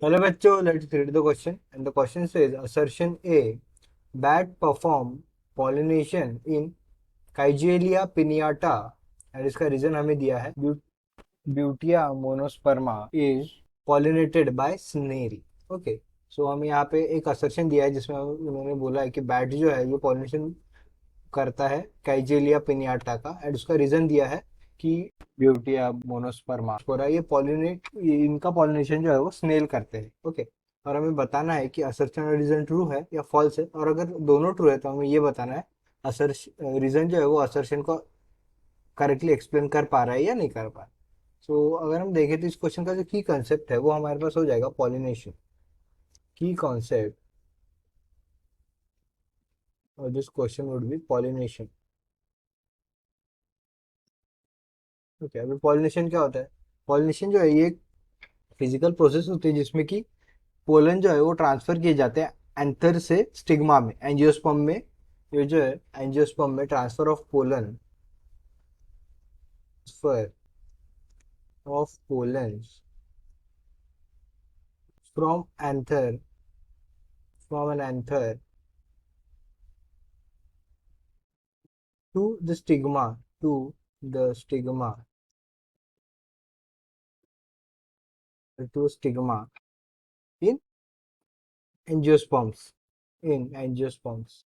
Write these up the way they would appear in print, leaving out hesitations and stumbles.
Hello बच्चों, let's read the question. And the question says, assertion A, bat perform pollination in Kigelia pinnata. और इसका reason हमें दिया है, Butea monosperma is pollinated by snail. Okay, so हमें यहाँ पे एक असर्शन दिया है जिसमें उन्होंने बोला है कि बैट जो है ये पॉलिनेशन करता है काइजेलिया पिनियाटा का, एंड उसका रीजन दिया है कि ब्यूटिया मोनोस्पर्मा ये पॉलिनेट, इनका पॉलिनेशन जो है वो स्नेल करते हैं. ओके, और हमें बताना है कि असर्शन और रीजन ट्रू है या फॉल्स है, और अगर दोनों ट्रू है तो हमें ये बताना है असर रीजन जो है वो असर्शन को करेक्टली एक्सप्लेन कर पा रहा है या नहीं कर पा रहा. सो अगर हम देखें तो इस क्वेश्चन का जो की कॉन्सेप्ट है वो हमारे पास हो जाएगा पॉलिनेशन. की कॉन्सेप्ट और this question would B pollination. Okay, अभी पॉलिनेशन क्या होता है? पॉलिनेशन जो है ये एक फिजिकल प्रोसेस होती है जिसमें कि पोलन जो है वो ट्रांसफर किए जाते हैं एंथर से स्टिग्मा में, एंजियोस्पर्म में. ये जो है एंजियोस्पर्म में transfer of pollen, transfer of pollen from anther, from an anther to the stigma, to the stigma, to stigma in angiosperms, in angiosperms.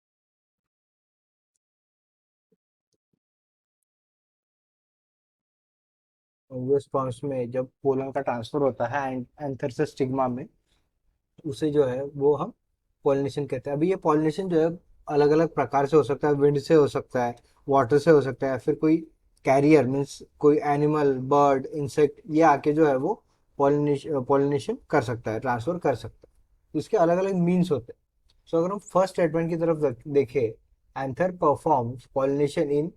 Angiosperms में जब पोलन का ट्रांसफर होता है एंथर से स्टिग्मा में, उसे जो है वो हम पॉलिनेशन कहते हैं. अभी ये पॉलिनेशन जो है अलग अलग प्रकार से हो सकता है. विंड से हो सकता है, वाटर से हो सकता है, फिर कोई कैरियर मीन्स कोई एनिमल, बर्ड, इंसेक्ट ये आके जो है वो पॉलिनेशन कर सकता है, ट्रांसफर कर सकता है. इसके अलग अलग मीन्स होते हैं. सो अगर हम फर्स्ट स्टेटमेंट की तरफ देखें, एंथर परफॉर्म्स पॉलिनेशन इन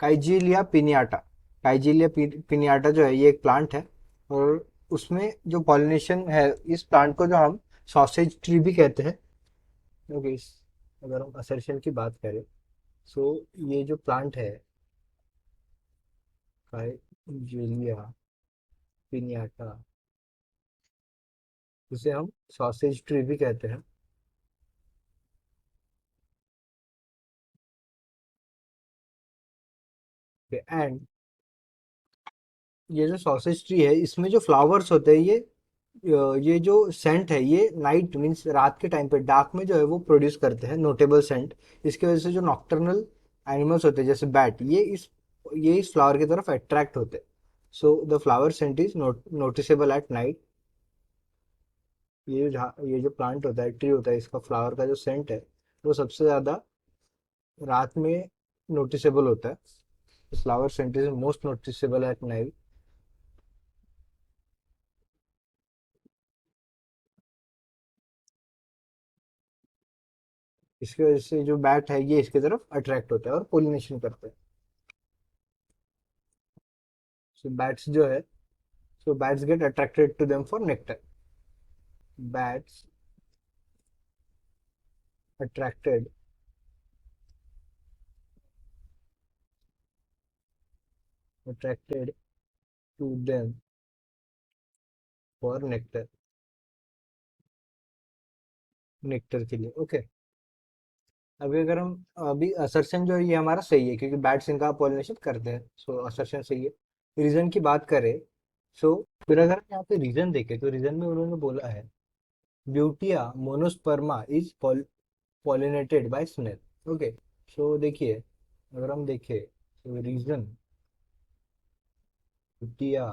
काइजीलिया पिनियाटा. काइजीलिया पिनियाटा जो है ये एक प्लांट है, और उसमें जो पॉलिनेशन है, इस प्लांट को जो हम सॉसेज ट्री भी कहते हैं. ओके, अगर हम असर्शन की बात करें, सो ये जो प्लांट है काइजीलिया पिनियाटा, उसे हम सॉसेज ट्री भी कहते हैं. एंड ये जो सॉसेज ट्री है इसमें जो फ्लावर्स होते हैं, ये जो सेंट है ये नाइट मीन्स रात के टाइम पे डार्क में जो है वो प्रोड्यूस करते हैं नोटेबल सेंट. इसकी वजह से जो नॉक्टर्नल एनिमल्स होते हैं जैसे बैट, ये इस फ्लावर की तरफ अट्रैक्ट होते हैं. So the flower scent is noticeable at night. ये जो प्लांट होता है, ट्री होता है, इसका फ्लावर का जो सेंट है वो सबसे ज्यादा रात में नोटिसेबल होता है. Flower scent is most noticeable at night. इसकी वजह से जो बैट है ये इसकी तरफ अट्रैक्ट होता है और पोलिनेशन करते हैं. सो बैट्स जो है, so bats get attracted to them for nectar. Bats attracted attracted to them for nectar, nectar के लिए. ओके, अभी अगर हम अभी असर्शन जो है ये हमारा सही है क्योंकि बैट्स इनका पॉलिनेशन करते हैं, सो असर्शन सही है. रीजन की बात करें, सो फिर अगर हम यहाँ पे रीजन देखें तो रीजन में उन्होंने बोला है Butea monosperma is pollinated by snail. Okay, so देखिए, अगर हम देखें तो रीजन ब्यूटिया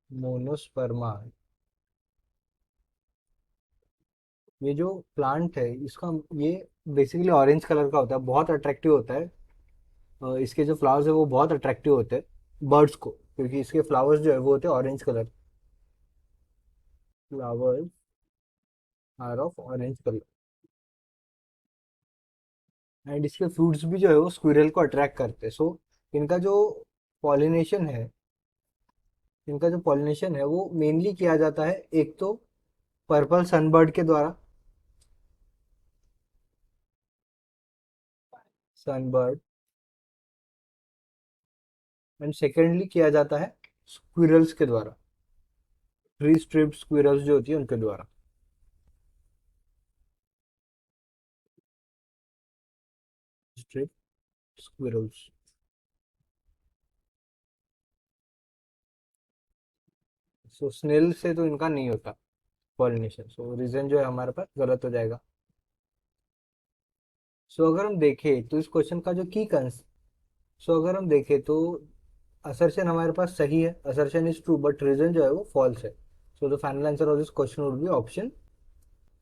मोनोस्पर्मा, ये जो प्लांट है इसका, ये बेसिकली ऑरेंज कलर का होता है, बहुत अट्रैक्टिव होता है. इसके जो फ्लावर्स है वो बहुत अट्रैक्टिव होते हैं बर्ड्स को, क्योंकि इसके फ्लावर्स जो है वो होते हैं orange colour. Flowers are of orange colour. And इसके फ्रूट्स भी जो है वो स्क्विरल को अट्रैक्ट करते हैं. सो इनका जो पॉलिनेशन है, इनका जो पॉलिनेशन है वो मेनली किया जाता है एक तो पर्पल सनबर्ड के द्वारा, सनबर्ड, एंड सेकेंडली किया जाता है स्क्विरल्स के द्वारा. ट्री स्ट्रिप्ड स्क्विरल्स जो होती है उनके द्वारा। Strip squirrels. सो स्नेल से तो इनका नहीं होता पॉलिनेशन, सो रीजन जो है हमारे पास गलत हो जाएगा। सो अगर हम देखें तो इस क्वेश्चन का जो की कंस सो अगर हम देखें तो असर्शन हमारे पास सही है, assertion is true, but reason जो है वो फॉल्स है। So the final answer of this question would be option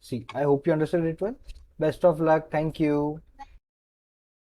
C. I hope you understand it well. Best of luck, thank you.